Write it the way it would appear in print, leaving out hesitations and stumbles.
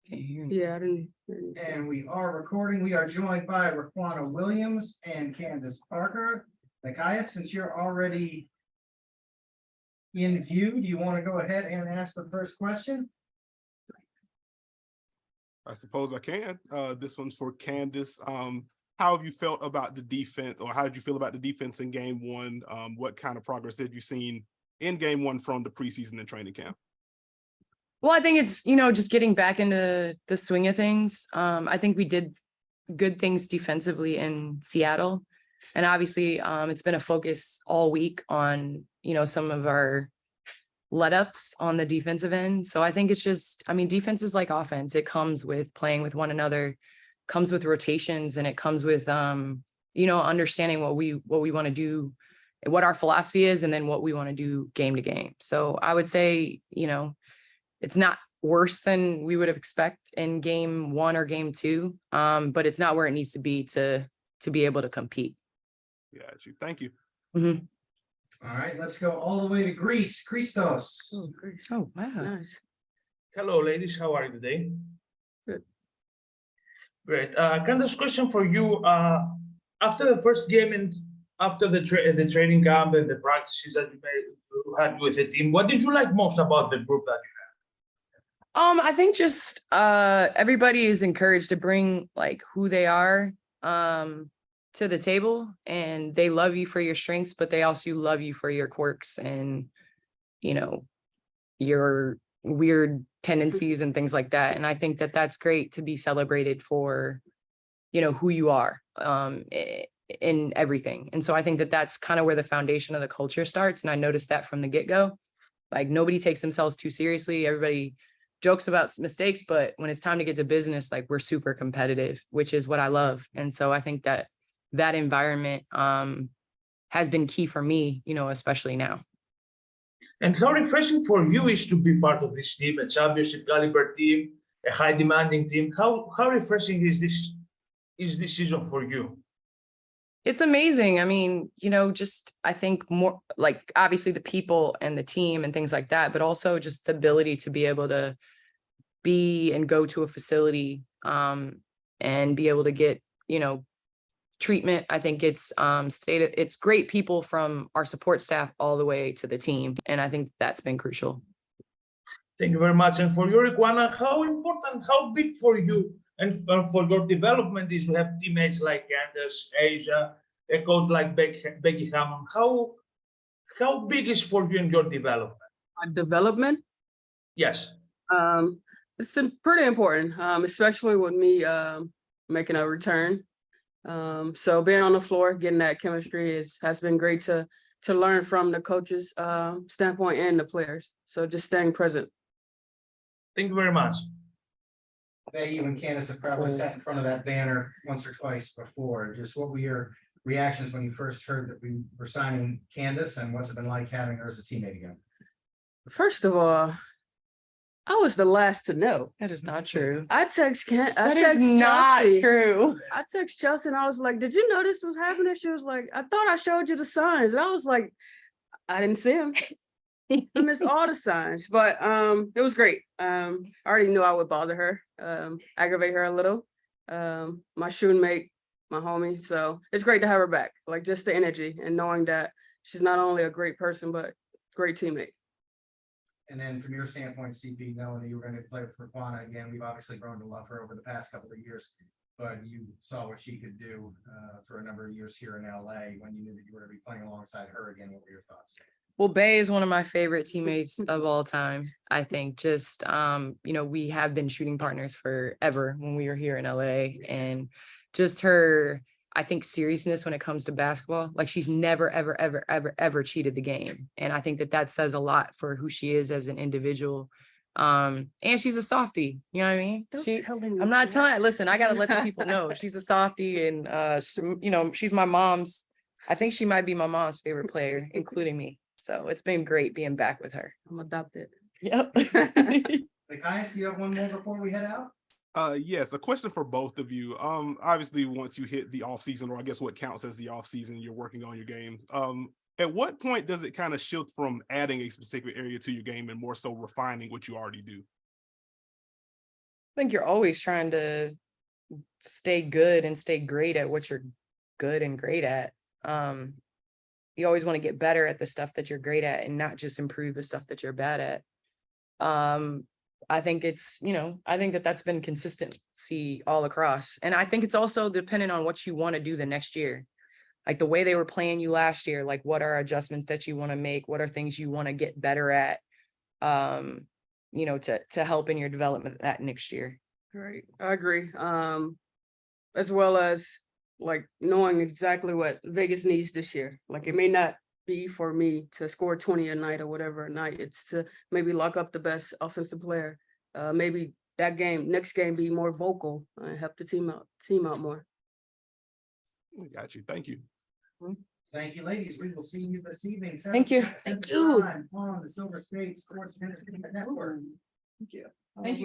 Yeah, I didn't. And we are recording. We are joined by Riquna Williams and Candace Parker. Nikias, since you're already in view, do you want to go ahead and ask the first question? I suppose I can. This one's for Candace. How have you felt about the defense, or how did you feel about the defense in game one? What kind of progress had you seen in game one from the preseason and training camp? Well, I think it's, just getting back into the swing of things. I think we did good things defensively in Seattle. And obviously, it's been a focus all week on, some of our let-ups on the defensive end. So I think it's just, defense is like offense. It comes with playing with one another, comes with rotations, and it comes with, understanding what we want to do, what our philosophy is, and then what we want to do game to game. So I would say, it's not worse than we would have expected in game one or game two, but it's not where it needs to be to be able to compete. Yeah, thank you. Mm-hmm. All right, let's go all the way to Greece. Christos. Oh, great. Oh, wow. Nice. Hello, ladies. How are you today? Good. Great. Candace, question for you. After the first game and after the training camp and the practices that you had with the team, what did you like most about the group that you had? I think just everybody is encouraged to bring like who they are to the table, and they love you for your strengths, but they also love you for your quirks and your weird tendencies and things like that. And I think that that's great to be celebrated for who you are in everything. And so I think that that's kind of where the foundation of the culture starts. And I noticed that from the get-go. Like, nobody takes themselves too seriously. Everybody jokes about mistakes, but when it's time to get to business, like, we're super competitive, which is what I love. And so I think that that environment has been key for me, especially now. And how refreshing for you is to be part of this team, a championship caliber team, a high demanding team. How refreshing is this season for you? It's amazing. Just, I think more like obviously the people and the team and things like that, but also just the ability to be able to be and go to a facility and be able to get, treatment. I think it's it's great people from our support staff all the way to the team. And I think that's been crucial. Thank you very much. And for you, Riquna, how important, how big for you and for your development is to have teammates like Candace, Asia, a coach like Becky Hammond? How big is for you in your development? Development? Yes. It's pretty important, especially with me making a return. So being on the floor, getting that chemistry has been great to learn from the coaches' standpoint and the players. So just staying present. Thank you very much. You and Candace have probably sat in front of that banner once or twice before. Just what were your reactions when you first heard that we were signing Candace, and what's it been like having her as a teammate again? First of all, I was the last to know. That is not true. I text That text is not Chelsea. true. I text Chelsea and I was like, "Did you know this was happening?" She was like, "I thought I showed you the signs." And I was like, "I didn't see them." I missed all the signs, but it was great. I already knew I would bother her, aggravate her a little. My shooting mate, my homie. So it's great to have her back. Like, just the energy and knowing that she's not only a great person, but great teammate. And then from your standpoint, CP, knowing that you were going to play with Riquna again, we've obviously grown to love her over the past couple of years, but you saw what she could do for a number of years here in LA when you knew that you were going to be playing alongside her again. What were your thoughts? Well, Bay is one of my favorite teammates of all time. I think just, we have been shooting partners forever when we were here in LA, and just her, I think, seriousness when it comes to basketball. Like, she's never, ever, ever, ever, ever cheated the game. And I think that says a lot for who she is as an individual. And she's a softie, you know what I mean? I'm not telling, listen, I got to let the people know she's a softie, and, she's my mom's, I think she might be my mom's favorite player, including me. So it's been great being back with her. I'm adopted. Yep. Nikias, do you have one more before we head out? Yes, a question for both of you. Obviously, once you hit the off season, or I guess what counts as the off season, you're working on your game. At what point does it kind of shift from adding a specific area to your game and more so refining what you already do? think you're always trying to stay good and stay great at what you're good and great at. You always want to get better at the stuff that you're great at and not just improve the stuff that you're bad at. I think it's, I think that that's been consistency all across. And I think it's also dependent on what you want to do the next year. Like the way they were playing you last year, like what are adjustments that you want to make? What are things you want to get better at? To help in your development that next year. Right, I agree. As well as like knowing exactly what Vegas needs this year. Like it may not be for me to score 20 a night or whatever a night. It's to maybe lock up the best offensive player. Maybe that next game be more vocal and help the team out more. Got you. Thank you. Thank you, ladies. We will see you this evening. Thank you. 7 Thank you. On the Silver State Sports Management Network. Thank you. Thank you.